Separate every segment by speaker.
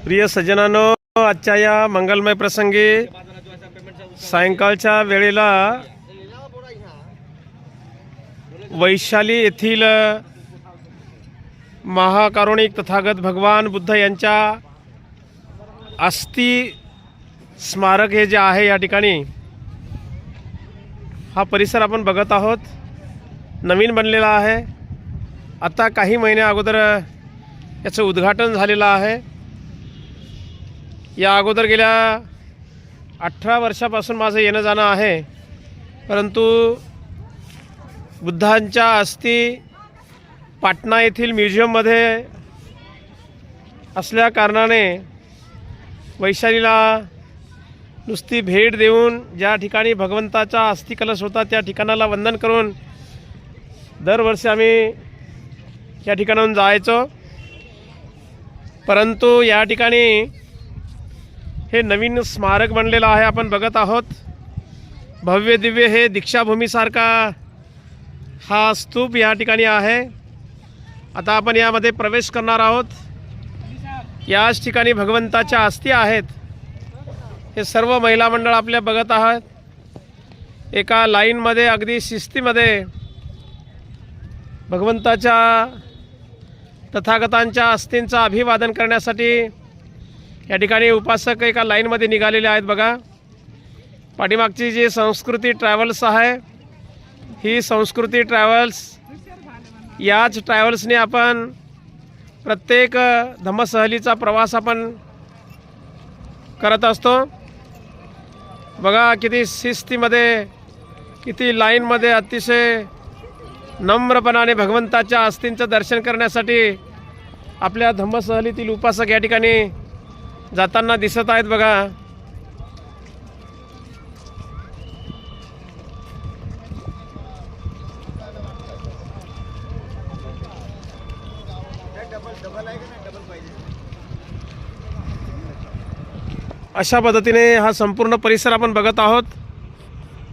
Speaker 1: प्रिय सज्जनांनो, आजच्या या मंगलमय प्रसंगी सायंकाळच्या वेळेला वैशाली येथील महाकारुणिक तथागत भगवान बुद्ध यांच्या अस्थि स्मारक हे जे आहे या ठिकाणी हा परिसर आपण बघत आहोत. नवीन बनलेला आहे. आता काही महिन्या अगोदर याचं उद्घाटन झालेलं आहे. या अगोदर गेल्या 18 वर्षापासून माझं येणं जाणं आहे, परंतु बुद्धांच्या अस्थी पाटणा येथील म्युझियममध्ये असल्या कारणाने वैशालीला नुसती भेट देऊन ज्या ठिकाणी भगवंताचा अस्थि कलश होता त्या ठिकाणाला वंदन करून दरवर्षी आम्ही या ठिकाणाहून जायचो. परंतु या ठिकाणी हे नवीन स्मारक बनलेलं आहे. आपण बघत आहोत. भव्य दिव्य हे दीक्षाभूमीसारखा हा स्तूप या ठिकाणी आहे. आता आपण यामध्ये प्रवेश करणार आहोत. याच ठिकाणी भगवंताच्या अस्थी आहेत. हे सर्व महिला मंडळ आपल्या बघत आहात. एका लाईनमध्ये अगदी शिस्तीमध्ये भगवंताच्या तथागतांच्या अस्थींचं अभिवादन करण्यासाठी या ठिकाणी उपासक एका लाईनमध्ये निघालेले आहेत. बघा, पाठीमागची जी संस्कृती ट्रॅव्हल्स आहे, ही संस्कृती ट्रॅव्हल्स, याच ट्रॅव्हल्सने आपण प्रत्येक धम्मसहलीचा प्रवास आपण करत असतो. बघा किती शिस्तीमध्ये, किती लाईनमध्ये अतिशय नम्रपणाने भगवंताच्या अस्थींचं दर्शन करण्यासाठी आपल्या धम्मसहलीतील उपासक या ठिकाणी जाताना दिसत आहेत. बघा, अशा पद्धतीने हा संपूर्ण परिसर आपण बघत आहोत.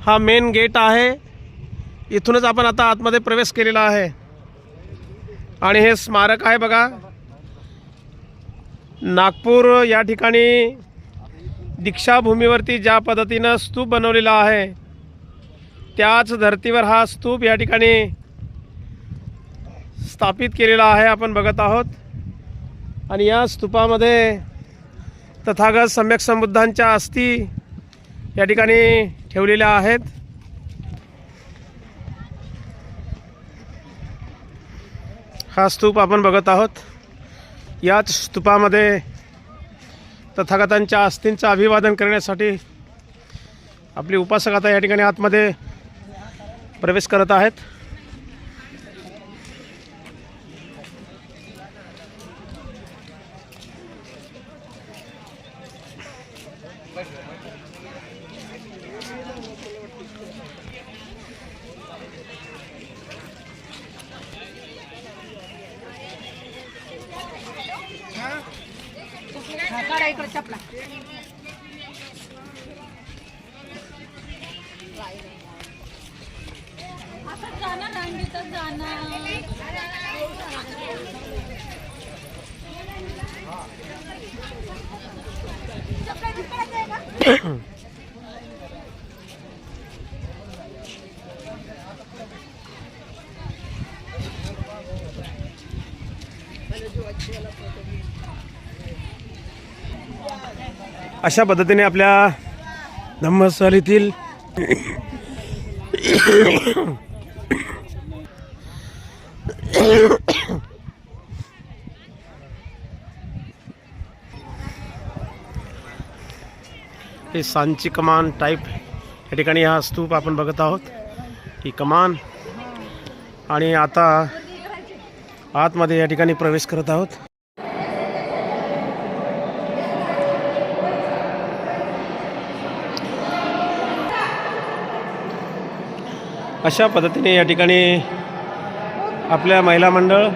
Speaker 1: हा मेन गेट आहे. इथूनच आपण आता आतमध्ये प्रवेश केलेला आहे आणि हे स्मारक आहे. बघा, नागपूर या ठिकाणी दीक्षाभूमीवरती ज्या पद्धतीनं स्तूप बनवलेला आहे त्याच धर्तीवर हा स्तूप या ठिकाणी स्थापित केलेला आहे. आपण बघत आहोत. आणि या स्तूपामध्ये तथागत सम्यक संबुद्धांच्या अस्थी या ठिकाणी ठेवलेल्या आहेत. हा स्तूप आपण बघत आहोत. याच स्तूपामध्ये तथागतांच्या अस्थींचं अभिवादन करण्यासाठी आपले उपासक आता या ठिकाणी आतमध्ये प्रवेश करत आहेत. अशा पद्धतीने आपल्या धम्मस्थळीतील हे सांची कमान टाईप या ठिकाणी हा स्तूप आपण बघत आहोत. ही कमान. आणि आता आतमध्ये या ठिकाणी प्रवेश करत आहोत. अशा पद्धतीने या ठिकाणी आपल्या महिला मंडळ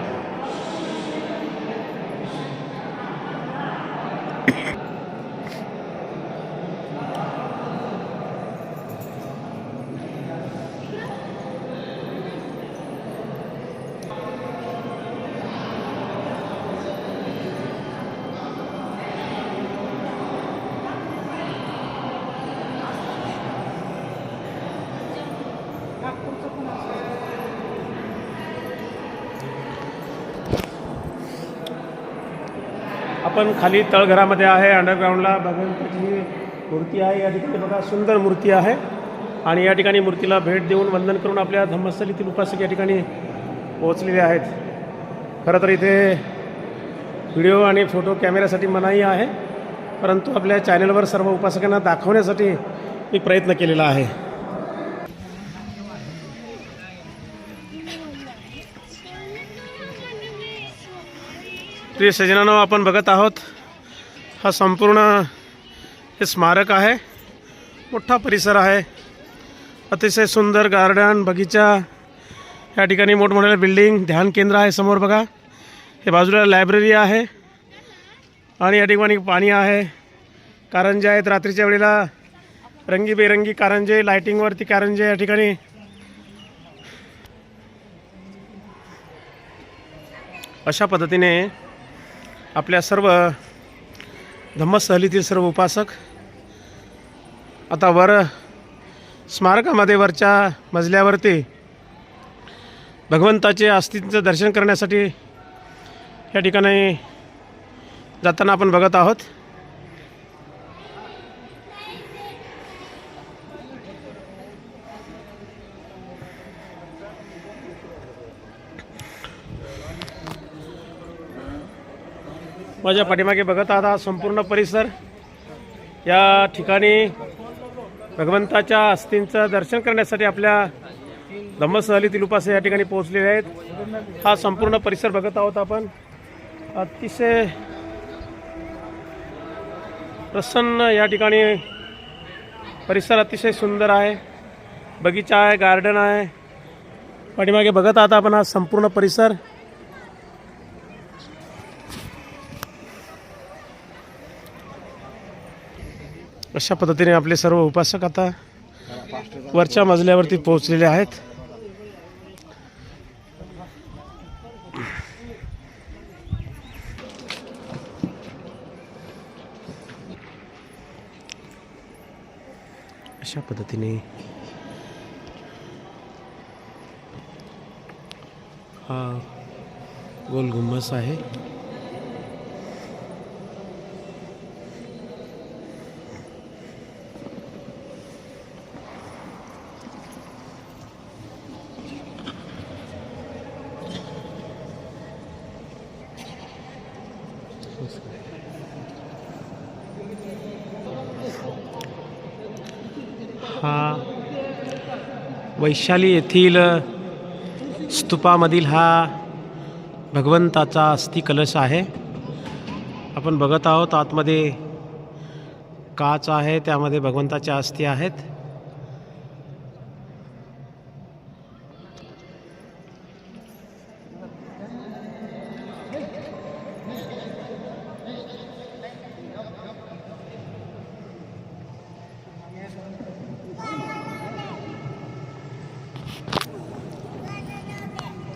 Speaker 1: आपण खाली तळघरामध्ये आहे, अंडरग्राऊंडला भगवंताची मूर्ती आहे. या ठिकाणी बघा सुंदर मूर्ती आहे आणि या ठिकाणी मूर्तीला भेट देऊन वंदन करून आपल्या धम्मस्थलीतील उपासक या ठिकाणी पोहोचलेले आहेत. खरं तर इथे व्हिडिओ आणि फोटो कॅमेऱ्यासाठी मनाई आहे, परंतु आपल्या चॅनलवर सर्व उपासकांना दाखवण्यासाठी मी प्रयत्न केलेला आहे. प्रिय सज्जनांनो, आपण बघत आहोत हा संपूर्ण हे स्मारक आहे. मोठा परिसर आहे, अतिशय सुंदर गार्डन, बगीचा, या ठिकाणी मोठमोठ्या बिल्डिंग, ध्यान केंद्र आहे समोर बघा. हे बाजूला लायब्ररी आहे आणि या ठिकाणी पाणी आहे, कारंजे आहेत. रात्रीच्या वेळेला रंगीबेरंगी कारंजे, लाइटिंगवरती कारंजे या ठिकाणी. अशा पद्धतीने आपल्या सर्व धम्मस्थलीतील सर्व उपासक आता वर स्मारकामध्ये वरच्या मजल्यावरती भगवंताचे अस्थिंचं दर्शन करण्यासाठी या ठिकाणी जाताना आपण बघत आहोत. माझ्या पाठीमागे बघत आहात हा संपूर्ण परिसर. या ठिकाणी भगवंताच्या अस्थिंचं दर्शन करण्यासाठी आपल्या धम्मस्थलीतील उपासक या ठिकाणी पोहोचलेले आहेत. हा संपूर्ण परिसर बघत आहोत आपण. अतिशय प्रसन्न या ठिकाणी परिसर अतिशय सुंदर आहे. बगीचा आहे, गार्डन आहे. पाठीमागे बघत आहात आपण हा संपूर्ण परिसर. अशा पद्धतीने आपले सर्व उपासक आता वरच्या मजल्यावरती पोहोचलेले आहेत. अशा पद्धतीने हा गोल गुंबज आहे. हा वैशाली येथील स्तूपामधील हा भगवंताचा अस्थि कलश आहे. आपण बघत आहोत आतमध्ये काच आहे, त्यामध्ये भगवंताच्या अस्थी आहेत.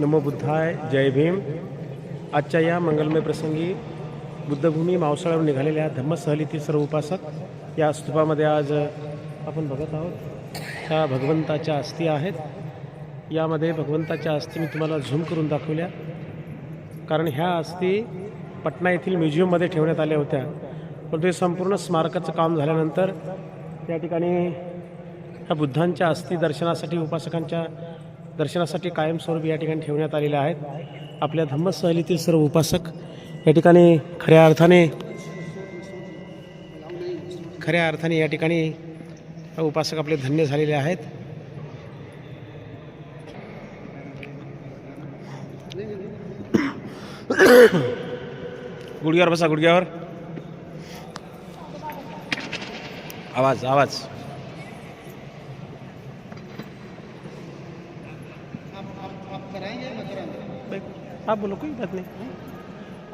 Speaker 1: नमो बुद्धाय, जय भीम. आजच्या या मंगलमय प्रसंगी बुद्धभूमी मावसाळ्यावर निघालेल्या धम्मस्थलीतील सर्व उपासक या स्तूपामध्ये आज आपण बघत आहोत. ह्या भगवंताच्या अस्थी आहेत. यामध्ये भगवंताच्या अस्थी मी तुम्हाला झूम करून दाखवल्या, कारण ह्या अस्थी पटना येथील म्युझियममध्ये ठेवण्यात आल्या होत्या. परंतु हे संपूर्ण स्मारकाचं काम झाल्यानंतर या ठिकाणी ह्या बुद्धांच्या अस्थी दर्शनासाठी, उपासकांच्या दर्शनासाठी कायमस्वरूपी या ठिकाणी ठेवण्यात आलेल्या आहेत. आपल्या धम्मस्थलीतील सर्व उपासक या ठिकाणी खऱ्या अर्थाने या ठिकाणी उपासक आपले धन्य झालेले आहेत. गुडघ्यावर बसा, गुडघ्यावर. आवाज आप बोलो, कोई बात नहीं,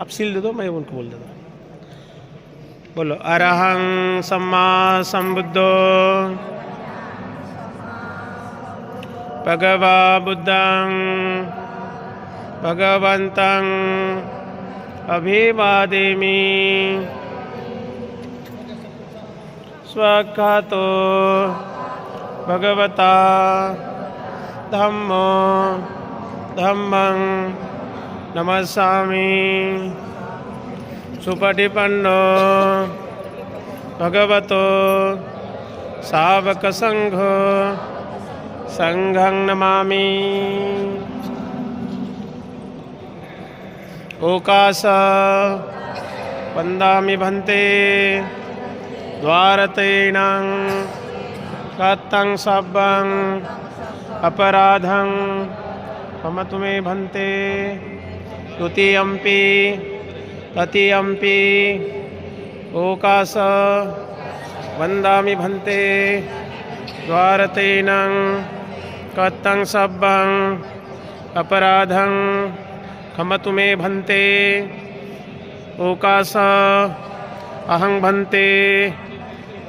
Speaker 1: आप सील दे दो, मैं उनको बोल देता हूँ. बोलो अरहं सम्मा संबुद्धो भगवा बुद्धं भगवन्तं अभिवादेमि. स्वाख्यातो भगवता धम्मो धम्मं नमस्सामि. सुपटिपन्नो भगवतो सावकसंघो संघं नमामि। ओकास वन्दामि भन्ते द्वारतेनं कतं सब्बं अपराधं क्षमतु मे भन्ते। द्वितीयम्पि तृतीयम्पि ओकास वन्दामि भन्ते द्वारतेनं कतं सब्बं अपराधं क्षमतु मे भन्ते। ओकास अहं भन्ते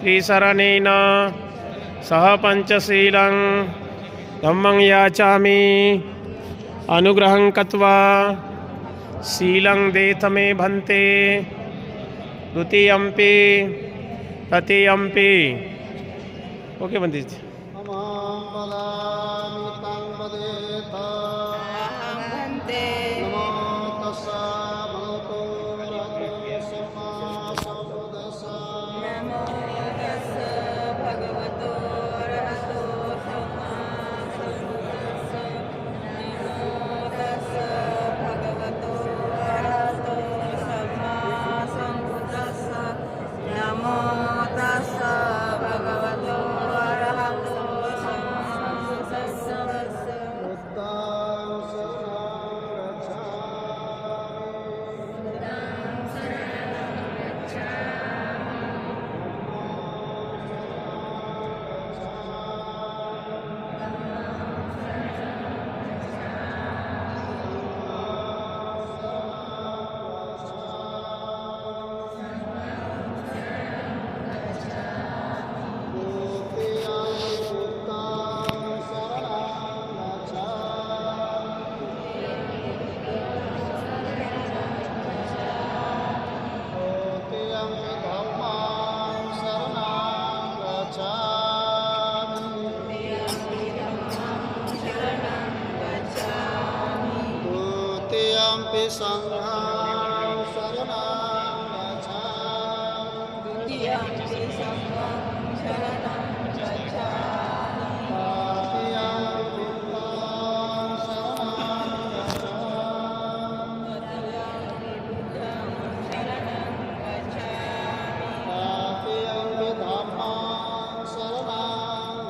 Speaker 1: त्रिशरणेन सह पंचशीलं धम्मं याचामि अनुग्रहं कृत्वा शीलं देथ मे भन्ते। द्वितीयम्पि तृतीयम्पि ओके भन्ते संघं शरणं गच्छामि। तृतीयम्पि संघं शरणं गच्छामि। तृतीयम्पि बुद्धं शरणं गच्छामि। तृतीयम्पि धम्मं शरणं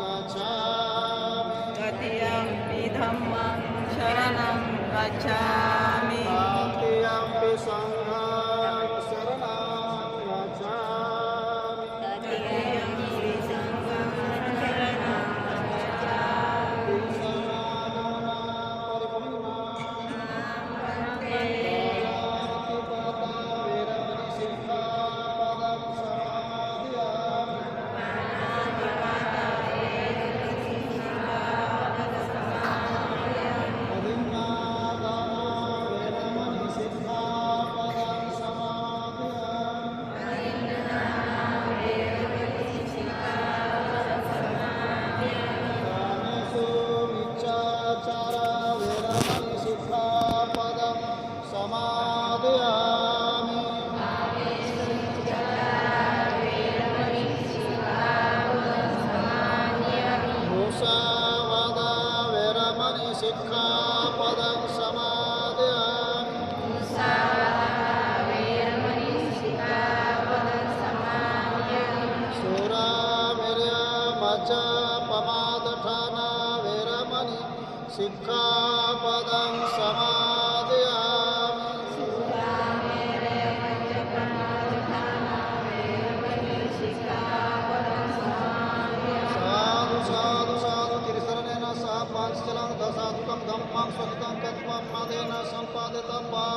Speaker 1: गच्छामि। तृतीयम्पि धम्मं शरणं गच्छामि। संघं शरणं गच्छामि। तृतीयम्पि संघं शरणं सिक्खापदं समादयामि। साधु साधु साधु त्रिशरणेन सह पांचशलं दशाधिकं धम्मं स्वहितं तत्त्वं मादेन सम्पादितं वा।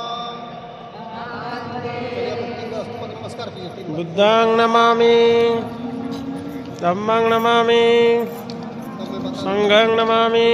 Speaker 1: बुद्धं नमामि धम्मं नमामि संघं नमामि।